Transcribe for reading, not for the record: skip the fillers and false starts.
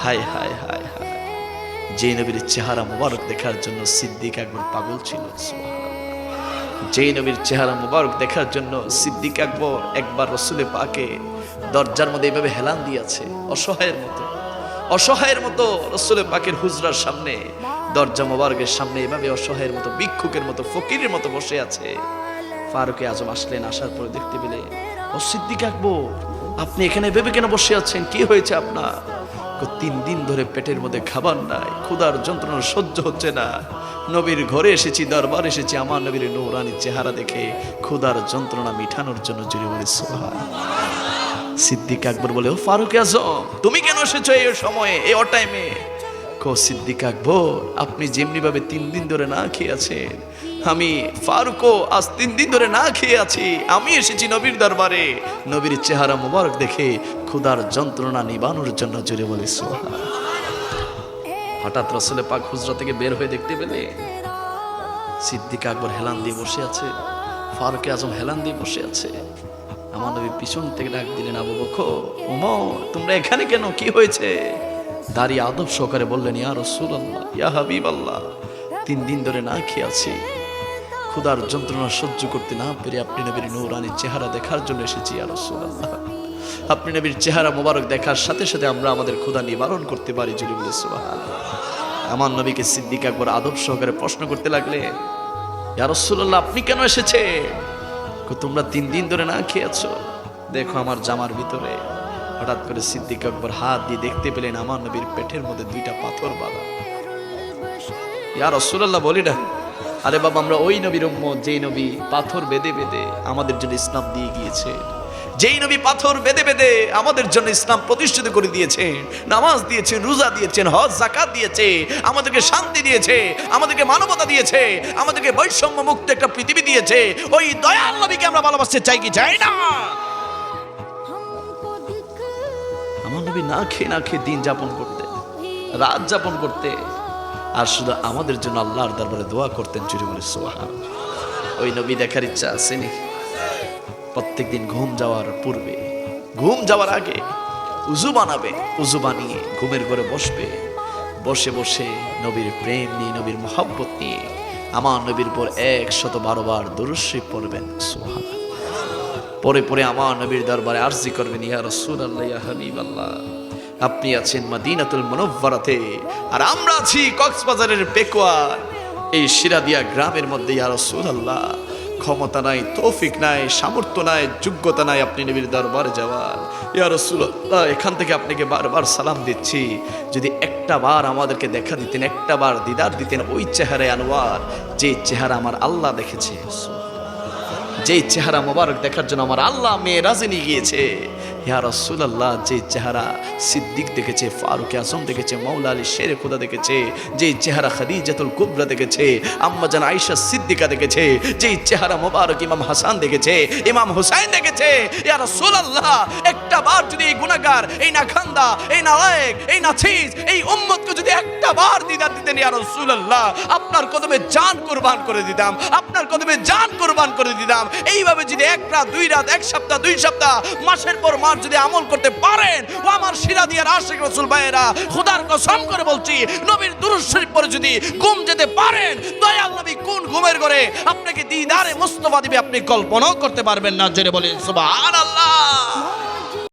হায় হায় হায় হায়, যে নবীর চেহারা মুবারক দেখার জন্য সিদ্দিক আকবর পাগল ছিল। যে নবীর চেহারা মুবারক দেখার জন্য সিদ্দিক আকবর একবার রসুলের পাকে দরজার মধ্যে এইভাবে হেলান দিয়েছে, অসহায়ের মতো, অসহায়ের মতো রসুলের পাকের হুজরার সামনে, দরজা মুবারকের সামনে এভাবে অসহায়ের মতো, ভিক্ষুকের মতো, ফকিরের মতো বসে আছে। ফারুকে আজম আসলেন, আসার পরে দেখতে পেলে, ও সিদ্দিক আকবর, আপনি এখানে ভেবে কেন বসে আছেন? কি হয়েছে আপনার? 3 দিন ধরে পেটের মধ্যে খাবার নাই, ক্ষুধার যন্ত্রণা সহ্য হচ্ছে না। নবীর ঘরে এসেছি, দরবার এসেছি, আমার নবীর নূরানী চেহারা দেখে ক্ষুধার যন্ত্রণা মিঠানোর জন্য। জুড়ে বলি সুবহানাল্লাহ। সিদ্দিক আকবর বলে, ও ফারুক আজম, তুমি কেন এসেছো এই সময়ে, এই টাইমে? সিদ্দিক আকবর, আপনি যেমনি ভাবে 3 দিন ধরে না খেয়ে আছেন, আমি ফারুকও আজ 3 দিন ধরে না খেয়ে আছি। আমি এসেছি নবীর দরবারে নবীর চেহারা মুবারক দেখে ক্ষুধার যন্ত্রণা নিবানোর জন্য। জুড়ে বলি সুবহানাল্লাহ। হঠাৎ রসুল পাক হুজরা থেকে বের হয়ে দেখতে পেলে সিদ্দিক আকবর হেলান দিয়ে বসে আছে, ফারুক আজম হেলান দিয়ে বসে আছে। আমার নবী পিছন থেকে ডাক দিলেন, আবু বকর, ওমর, তোমরা এখানে কেন? কি হয়েছে? দাঁড়িয়ে আদব সহকারে বললেন, ইয়া রাসূলুল্লাহ, ইয়া হাবিবাল্লাহ, 3 দিন ধরে না খেয়ে আছি, ক্ষুধার যন্ত্রণা সহ্য করতে না পেরে আপনি নবীর নূরানী চেহারা দেখার জন্য এসেছি। ইয়া রাসূলুল্লাহ, আপনি নবীর চেহারা মোবারক দেখার সাথে সাথে আমরা আমাদের ক্ষুধা নিবারণ করতে পারি। জুড়ে বলে সুবহানাল্লাহ। আমার নবীকে সিদ্দিক আকবর আদব সহকারে প্রশ্ন করতে লাগলেন, ইয়া রাসূলুল্লাহ, আপনি কেন এসেছে? তোমরা 3 দিন ধরে না খেয়ে আছো, দেখো আমার জামার ভিতরে। হঠাৎ করে সিদ্দিক আকবর হাত দিয়ে দেখতে পেলেন আমার নবীর পেটের মধ্যে 2টা পাথর বাঁধা। ইয়া রাসূলুল্লাহ, বলি না, আরে বাবা, আমরা ওই নবীর উম্মত যেই নবী পাথর বেঁধে বেঁধে আমাদের জন্য ইসলাম দিয়ে গিয়েছে, যেই নবী পাথর বেঁধে বেঁধে আমাদের জন্য ইসলাম প্রতিষ্ঠিত করে দিয়েছেন, নামাজ দিয়েছেন, রোজা দিয়েছেন, হজ যাকাত দিয়েছে, আমাদেরকে শান্তি দিয়েছে, আমাদেরকে মানবতা দিয়েছে, আমাদেরকে বৈষম্য মুক্ত একটা পৃথিবী দিয়েছে। ওই দয়াল নবীকে আমরা ভালোবাসতে চাই কি চাই না? আমার নবী না খেয়ে দিন যাপন করতে, রাত যাপন করতে, আর শুধু আমাদের জন্য আল্লাহর দরবারে দোয়া করতেন। জুড়ে বলে সুবহানাল্লাহ। ওই নবী দেখার ইচ্ছা আছে নি? প্রত্যেকদিন ঘুম যাওয়ার পূর্বে, ঘুম যাওয়ার আগে উজু বানাবে, উজু বানিয়ে ঘুমের ঘরে বসবে, বসে বসে নবীর প্রেম নিয়ে, নবীর মহব্বত নিয়ে আমার নবীর পর 112 বার দুরূদ শরীফ পড়বেন। সুবহানাল্লাহ। পরে পরে আমার নবীর দরবারে আরজি করবেন, ইয়া রাসূলুল্লাহ, ইয়া হাবিবাল্লাহ, আপনি আছেন মদিনাতুল মুনাওয়ারাতে, আর আমরা আছি কক্সবাজারের পেকুয়ার এই শিরাদিয়া গ্রামের মধ্যে। ইয়া রাসূলুল্লাহ, ক্ষমতা নাই, তৌফিক নাই, সামর্থ্য নাই, যোগ্যতা নাই আপনি নবীর দরবারে যাওয়ার। ইয়া রাসূলুল্লাহ, এখান থেকে আপনাকে বারবার সালাম দিচ্ছি, যদি একটা বার আমাদেরকে দেখা দিতেন, একটা বার দিদার দিতেন, ওই চেহারায় আনোয়ার, যে চেহারা আমার আল্লাহ দেখেছে, যে চেহারা মোবারক দেখার জন্য আমার আল্লাহ মেরাজে নিয়ে গিয়েছে। ইয়া রাসূলুল্লাহ, যে চেহারা সিদ্দিক দেখেছে, ফারুক আজম দেখেছে, মাওলা আলী শেরে খুদা দেখেছে, যে চেহারা খাদিজাতুল কুবরা দেখেছে, আম্মা জান আয়েশা সিদ্দিকা দেখেছে, যে চেহারা মোবারক ইমাম হাসান দেখেছে, ইমাম হুসাইন দেখেছে। ইয়া রাসূলুল্লাহ, একটা বার যদি এই গুনাহগার, এই নাখান্দা, এই নালায়েক, এই নাচিজ, এই উম্মতকে যদি একটা বার দিদার দিতেন, ইয়া রাসূলুল্লাহ, আপনার কদমে জান কুরবান করে দিতাম, আপনার কদমে জান কুরবান করে দিতাম। এইভাবে যদি 1 রাত 2 রাত, 1 সপ্তাহ 2 সপ্তাহ, মাসের পর মাস যদি আমল করতে পারেন, ও আমার শিরাদিয়ার আশিক রাসূল ভাইয়েরা, খোদার কসম করে বলছি, নবীর দুরূদ শরীফ পড়ে যদি ঘুম যেতে পারেন, দয়াল নবী কোন ঘুমের ঘরে আপনাকে দিদারে মুস্তাফা দিবে আপনি কল্পনাও করতে পারবেন না। জোরে বলেন সুবহানাল্লাহ।